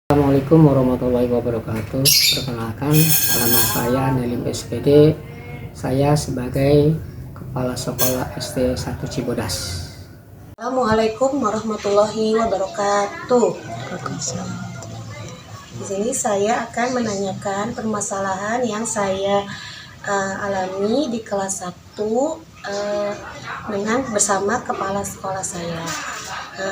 Assalamualaikum warahmatullahi wabarakatuh. Perkenalkan, nama saya Nelim SPD. Saya sebagai Kepala Sekolah SD 1 Cibodas. Assalamualaikum warahmatullahi wabarakatuh. Di sini saya akan menanyakan permasalahan yang saya alami di kelas 1 dengan bersama kepala sekolah saya.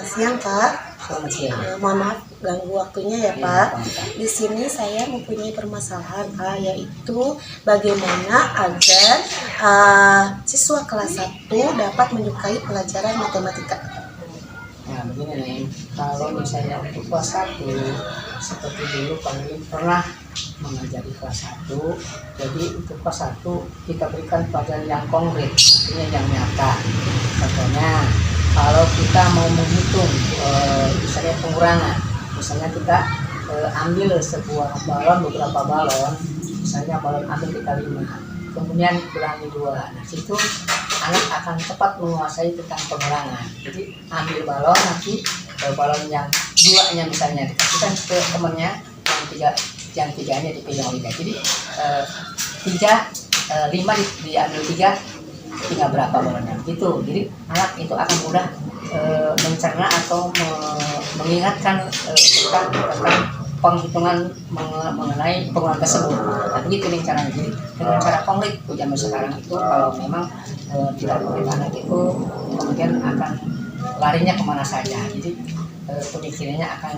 Siang Pak. Selamat siang. Mohon maaf ganggu waktunya ya Pak. Di sini saya mempunyai permasalahan Pak, yaitu bagaimana agar siswa kelas 1 dapat menyukai pelajaran matematika. Nah begini nih, kalau misalnya untuk kelas 1 seperti dulu kami pernah mengajar di kelas 1. Jadi untuk kelas 1 kita berikan pelajaran yang konkret, artinya yang nyata. Contohnya kalau kita mau menghitung misalnya pengurangan, misalnya kita ambil sebuah balon, beberapa balon, misalnya balon ambil kita 5, kemudian kurangi 2. Nah situ anak akan cepat menguasai tentang pengurangan. Jadi ambil balon, nanti balon yang 2-nya misalnya dikasihkan ke temannya, yang 3-nya dipegang oleh dia. Jadi 5 diambil 3, tinggal berapa balonnya gitu. Jadi anak itu akan mudah mencerna atau mengingatkan tentang penghitungan mengenai pengurangan tersebut. Nah begitu nih caranya. Jadi dengan cara konkret zaman sekarang itu, kalau memang tidak konkret anak itu kemudian akan larinya kemana saja. Jadi pemikirannya akan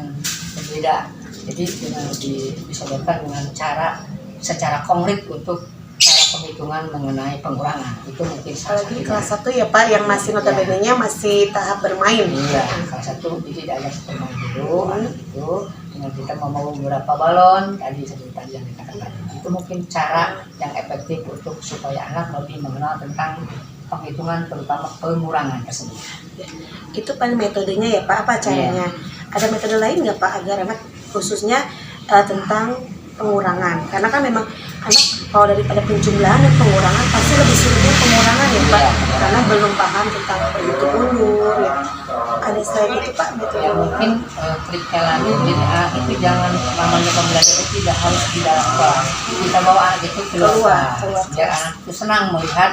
berbeda. Jadi dengan disodorkan dengan cara secara konkret untuk cara penghitungan mengenai pengurangan, itu mungkin Apalagi kelas 1 ya Pak, yang masih notabene-nya masih tahap bermain. Iya, kelas 1 jadi diajak bermain dulu, anak itu dengan kita mau beberapa balon tadi seperti tadi yang dikatakan. Itu mungkin cara yang efektif untuk supaya anak lebih mengenal tentang penghitungan terutama pengurangan tersebut. Itu paling metodenya ya Pak, apa caranya? Ada metode lain nggak Pak agar anak khususnya tentang pengurangan? Karena kan memang anak kalau daripada penjumlahan dan pengurangan pasti lebih sulitnya pengurangan ya Pak, karena belum paham tentang perhitung ulur ya. Ada selain itu Pak metode? Ya mungkin triknya lagi itu jangan namanya pembelajaran itu tidak harus di dalam kelas. Kita bawa anak itu keluar biar anak itu senang melihat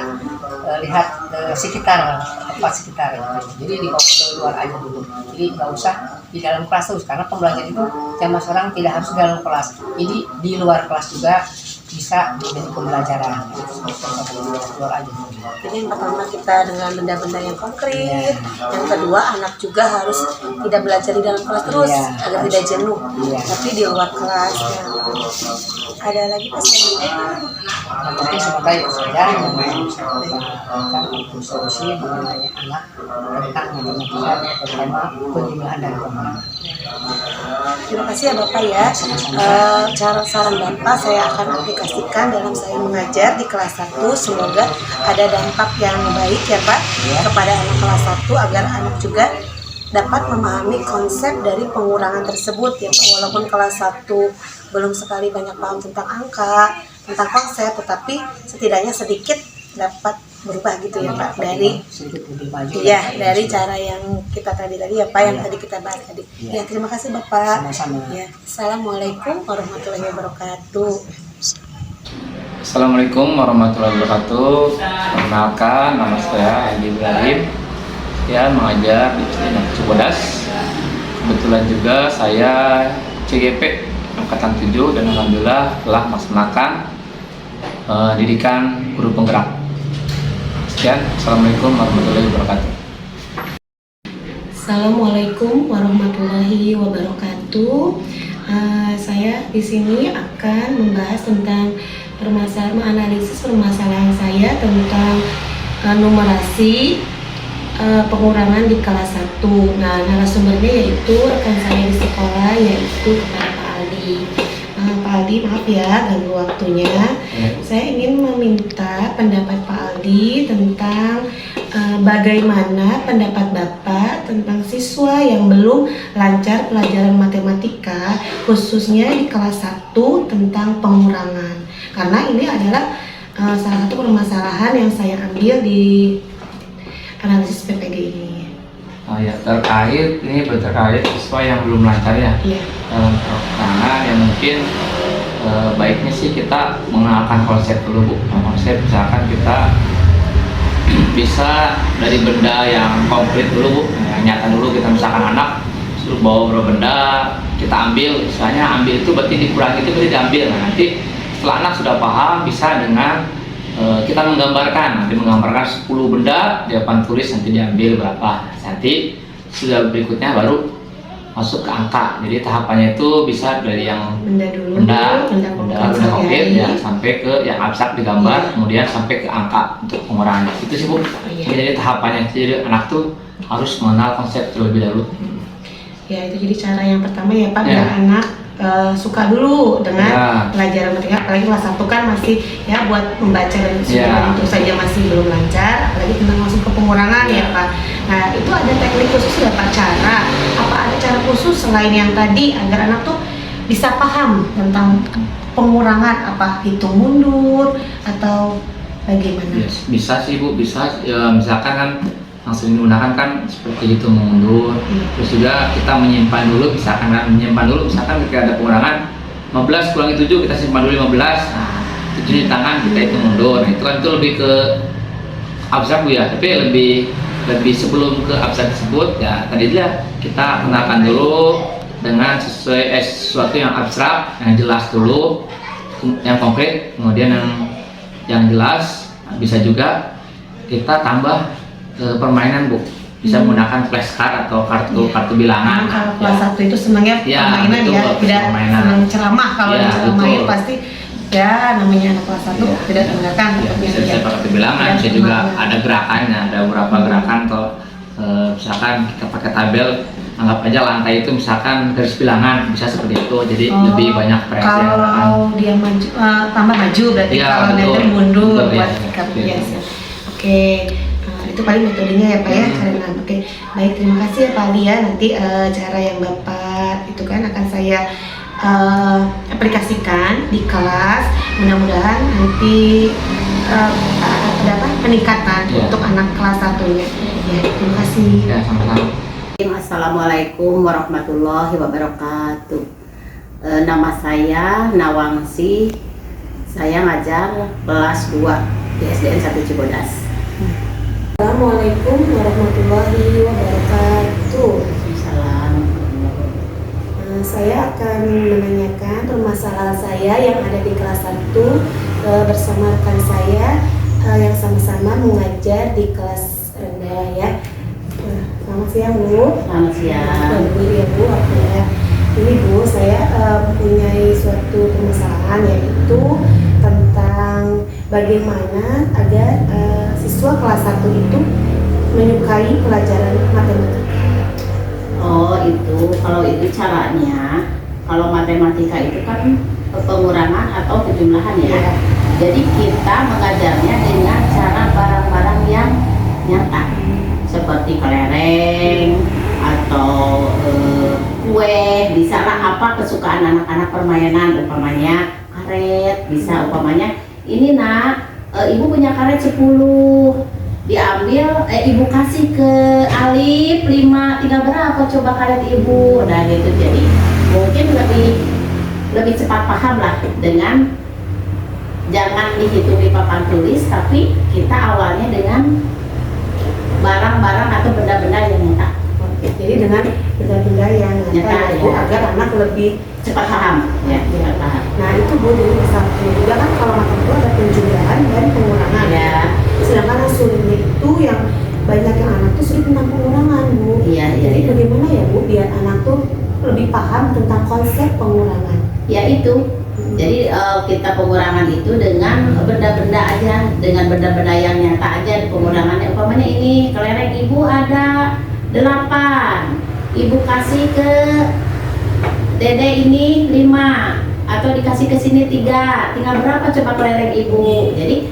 sekitar tempat sekitar. Jadi dibawa keluar aja dulu. Jadi nggak usah di dalam kelas terus, karena pembelajaran itu zaman sekarang tidak harus di dalam kelas. Jadi di luar kelas juga bisa menjadi pembelajaran. Keluar aja dulu. Jadi yang pertama kita dengan benda-benda yang konkret, yang kedua anak juga harus tidak belajar di dalam kelas terus agar tidak jenuh, tapi di luar kelas. Ada lagi Pak Mungkin sebagai saya yang menyampaikan untuk solusi mengenai anak tentang matematika, terutama penjumlahan dan pengurangan. Terima kasih ya Bapak ya. Cara saran Bapak saya akan aplikasikan dalam saya mengajar di kelas 1. Semoga ada dampak yang baik ya Pak kepada anak kelas 1 agar anak juga dapat memahami konsep dari pengurangan tersebut ya Pak. Walaupun kelas 1 belum sekali banyak paham tentang angka, tentang konsep, tetapi setidaknya sedikit dapat berubah gitu ya Pak dari dari cara yang kita tadi ya Pak, yang tadi kita bahas tadi. Ya, terima kasih Bapak. Sama-sama. Ya, Assalamualaikum warahmatullahi wabarakatuh. Assalamualaikum warahmatullahi wabarakatuh. Perkenalkan, nama saya Haji Ibrahim. Ya, mengajar di SD Cibodas. Kebetulan juga saya CGP angkatan 7 dan alhamdulillah telah melaksanakan didikan guru penggerak. Sekian, assalamualaikum warahmatullahi wabarakatuh. Assalamualaikum warahmatullahi wabarakatuh. Saya di sini akan membahas tentang menganalisis permasalahan saya tentang numerasi pengurangan di kelas 1. Nah, narasumbernya yaitu rekan saya di sekolah, yaitu kepada Pak Aldi. Pak Aldi, maaf ya ganggu waktunya. Saya ingin meminta pendapat Pak Aldi tentang bagaimana pendapat Bapak tentang siswa yang belum lancar pelajaran matematika, khususnya di kelas 1 tentang pengurangan. Karena ini adalah salah satu permasalahan yang saya ambil di analisis PPG ini. Ya, terkait siswa yang belum lancar ya. Iya. yang mungkin baiknya sih kita mengenalkan konsep dulu Bu. Konsep misalkan kita bisa dari benda yang konkret dulu Bu, nyata dulu. Kita misalkan anak suruh bawa beberapa benda, kita ambil, misalnya ambil itu berarti dikurangi, itu berarti diambil. Nah, nanti setelah anak sudah paham, bisa dengan kita menggambarkan 10 benda di depan tulis, nanti diambil berapa, nanti sudah berikutnya baru masuk ke angka. Jadi tahapannya itu bisa dari yang benda konkret ya, sampai ke yang abstrak digambar, kemudian sampai ke angka untuk pengurangan. Itu sih Bu. Jadi tahapannya, jadi anak tuh harus mengenal konsep terlebih dahulu. Ya, itu jadi cara yang pertama ya Pak, biar anak suka dulu dengan pelajaran matematika. Apalagi kelas 1 kan masih ya buat membaca dan itu saja masih belum lancar, apalagi tentang masuk ke pengurangan ya Pak. Nah, itu ada teknik khusus ya Pak, apa ada cara khusus selain yang tadi agar anak tuh bisa paham tentang pengurangan, apa hitung mundur atau bagaimana? Bisa sih Bu, bisa ya, misalkan kan yang sering digunakan kan seperti itu mundur. Terus juga kita menyimpan dulu, misalkan ketika ada pengurangan 15 kurangi 7, kita simpan dulu 15. Nah, 7 di tangan, kita itu mundur. Nah, itu kan itu lebih ke abstrak Bu ya, tapi lebih sebelum ke abstrak tersebut ya tadi dia kita kenalkan dulu dengan sesuatu yang abstrak, yang jelas dulu, yang konkret, kemudian yang jelas. Bisa juga kita tambah permainan Bu, bisa menggunakan flashcard atau kartu bilangan. Kalau kelas 1 itu senangnya permainan betul, ya, tidak senang ceramah. Kalau ceramah pasti ya namanya anak kelas 1 tidak menggunakan. Bisa kartu bilangan, bisa juga ada gerakannya, ada beberapa gerakan atau misalkan kita pakai tabel, anggap aja lantai itu misalkan garis bilangan, bisa seperti itu. Jadi lebih banyak variasi. Kalau dia maju, tambah maju berarti, kalau dia mundur buat biasa. Oke. Itu paling metodenya ya Pak ya, karena oke. Baik, terima kasih ya Pak Ali ya. Nanti cara yang Bapak itu kan akan saya aplikasikan di kelas. Mudah-mudahan nanti ada peningkatan untuk anak kelas 1-nya. Ya, terima kasih. Ya, sama-sama. Assalamualaikum warahmatullahi wabarakatuh. Nama saya Nawangsi. Saya ngajar kelas 2 di SDN 1 Cibodas. Assalamualaikum warahmatullahi wabarakatuh. Saya akan menanyakan permasalahan saya yang ada di kelas 1 bersama rekan saya yang sama-sama mengajar di kelas rendah ya. Selamat siang Bu. Selamat siang. Ya Bu, ini Bu, saya mempunyai suatu permasalahan, yaitu tentang bagaimana agar siswa kelas 1 itu menyukai pelajaran matematika. Oh itu, kalau itu caranya, kalau matematika itu kan pengurangan atau penjumlahan ya. Jadi kita mengajarnya dengan cara barang-barang yang nyata, seperti kelereng atau kue, bisa lah apa kesukaan anak-anak permainan, umpamanya karet, bisa umpamanya ini nak, ibu punya karet 10, diambil, ibu kasih ke Alif 5, tinggal berapa coba karet ibu. Nah gitu, jadi mungkin lebih cepat paham lah dengan jangan dihitung di papan tulis, tapi kita awalnya dengan barang-barang atau benda-benda yang nyata. Jadi dengan benda-benda yang nyata ya, agar anak lebih cepat paham ya, cepat paham. Nah itu Bu, jadi satu juga kan kalau matematika ada penjumlahan dan pengurangan ya. Sedangkan yang sulitnya itu yang banyak yang anak tuh sulit tentang pengurangan Bu. Jadi bagaimana ya Bu biar anak tuh lebih paham tentang konsep pengurangan? Ya itu, jadi kita pengurangan itu dengan benda-benda aja, dengan benda-benda yang nyata aja pengurangannya. Umpamanya ini kelereng ibu ada 8, ibu kasih ke dede ini 5, atau dikasih ke sini 3, tinggal berapa coba kelereng ibu. Jadi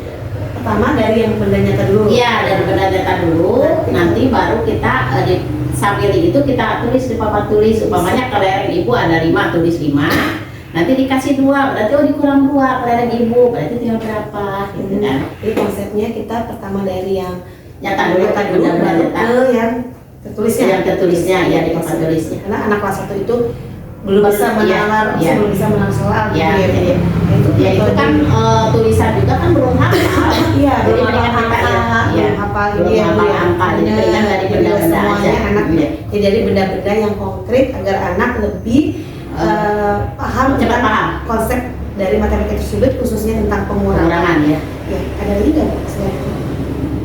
pertama dari yang benda nyata dulu. Iya, dari benda nyata dulu. Nanti baru kita sambil itu kita tulis di papan tulis. Umpamanya kelereng ibu ada 5, tulis 5. Nanti dikasih 2, berarti dikurang 2 kelereng ibu, berarti tinggal berapa gitu kan. Jadi konsepnya kita pertama dari yang nyata dulu, baru ke yang tertulisnya. Yang tertulisnya ya di papan tulisnya. Karena anak kelas 1 itu belum bisa menalar, Iya. belum bisa menang soal gitu Iya. ya. Jadi, Ya itu kan tulisan juga kan belum hafal. iya, Jadi belum mereka hafal minta ya, angka, iya. belum hafal Belum iya, hafal iya. angka, jadi Benar, berikan dari iya, benda-benda semuanya aja. anak Iya. ya, dari benda-benda yang konkret agar anak lebih paham Cepat tentang paham. konsep dari matematika tersebut, khususnya tentang pengurangan. Pengurangan ya. Ya, ada lagi nggak Bu, selain itu?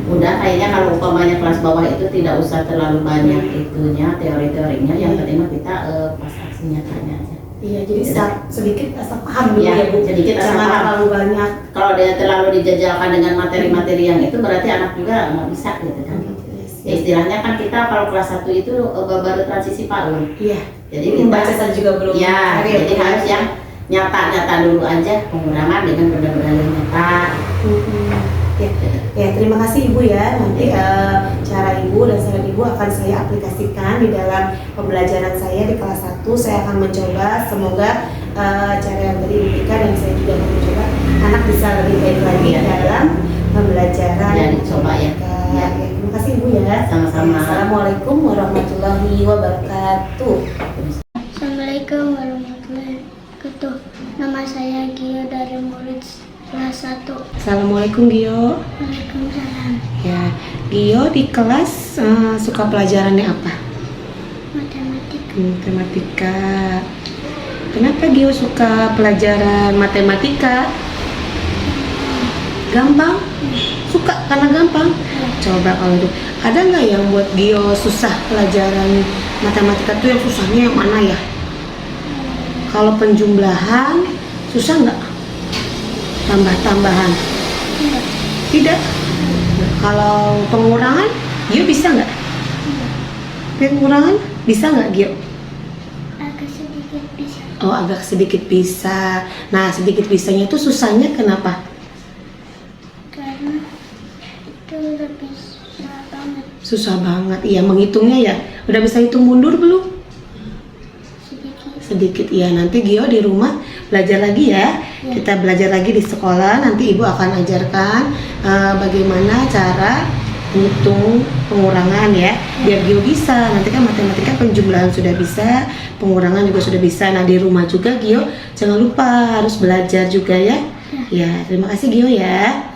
Udah kayaknya kalau umpamanya kelas bawah itu tidak usah terlalu banyak itunya teori-teorinya, yang penting mah kita pas aksi nyatanya aja. Iya, jadi sedikit asal paham dulu Iya, ya Bu. sedikit asal Jangan paham. terlalu banyak. Kalau dia terlalu dijajalkan dengan materi-materi yang itu berarti anak juga nggak bisa gitu kan. Ya, istilahnya kan kita kalau kelas 1 itu baru transisi PAUD. Iya. Jadi kita Membaca saja juga belum. ya, Cari jadi Bu. harus yang nyata-nyata dulu aja, pengurangan dengan benda-benda yang nyata. Ya, ya, terima kasih Ibu ya. Nanti cara Ibu dan saran Ibu akan saya aplikasikan di dalam pembelajaran saya di kelas 1. Saya akan mencoba, semoga cara yang tadi diberikan dan saya juga akan mencoba anak bisa lebih baik lagi Ya. dalam pembelajaran. Ya, dicoba ya. Ya, terima kasih Ibu ya. Sama-sama. Assalamualaikum warahmatullahi wabarakatuh. Assalamualaikum warahmatullahi wabarakatuh. Nama saya Gio dari murid kelas 1. Assalamualaikum Gio. Waalaikumsalam. Ya, Gio di kelas suka pelajarannya apa? Matematika. Matematika. Kenapa Gio suka pelajaran matematika? Gampang? Suka karena gampang? Coba kalau itu, ada nggak yang buat Gio susah pelajaran matematika tuh, yang susahnya yang mana ya? Kalau penjumlahan susah nggak? Tambah-tambahan? Tidak. Kalau pengurangan, Gio bisa nggak? Pengurangan bisa nggak Gio? Agak sedikit bisa. Oh, agak sedikit bisa. Nah, sedikit bisanya itu susahnya kenapa? Karena itu lebih susah banget. Susah banget. Iya, menghitungnya ya. Udah bisa hitung mundur belum? Sedikit. Sedikit. Iya, nanti Gio di rumah belajar lagi ya. Kita belajar lagi di sekolah. Nanti Ibu akan ajarkan bagaimana cara menghitung pengurangan ya. Biar Gio bisa. Nanti kan matematika penjumlahan sudah bisa, pengurangan juga sudah bisa. Nah, di rumah juga Gio jangan lupa harus belajar juga ya. Ya, terima kasih Gio ya.